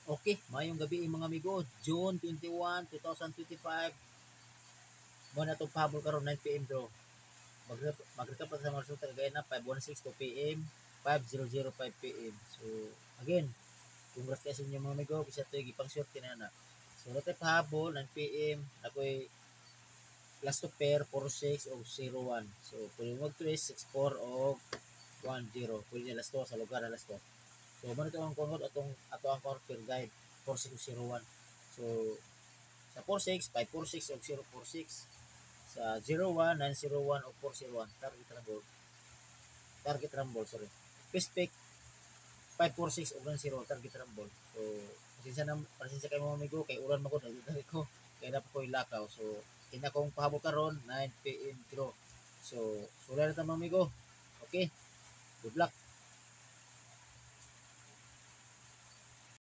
Okay, mayong gabi mga amigo. June 21, 2025. Mo na itong pahabol karon 9 p.m. draw. Magrecap sa mga resulta kagaya na 5:16 2 p.m. 5:00 5 p.m. So, again, congrats kayo sa inyo mga amigo. Bisa ito yung ipang short kinana. So, natin pahabol 9 p.m. Ako'y last to pair 4-6 o 0-1. So, pwede mag-twist 6-4 o 1-0. Pwede niya last to sa lugar na last to. So, man ito ang kungod ato ang counter guide 4-6-0-1. So, sa 4-6, 5-4-6 o 0-4-6. Sa 0-1, 9-0-1 o 4-0-1. Target rumble, sorry. First pick, 5-4-6 o 1-0, target rumble. So, pasensya kayo mga amigo, kay ulan mo ko, dali ko, kaya na po ko ilakaw. So, kina kong pahabol karon 9 p.m. draw. So, sula na mga amigo. Okay, good luck.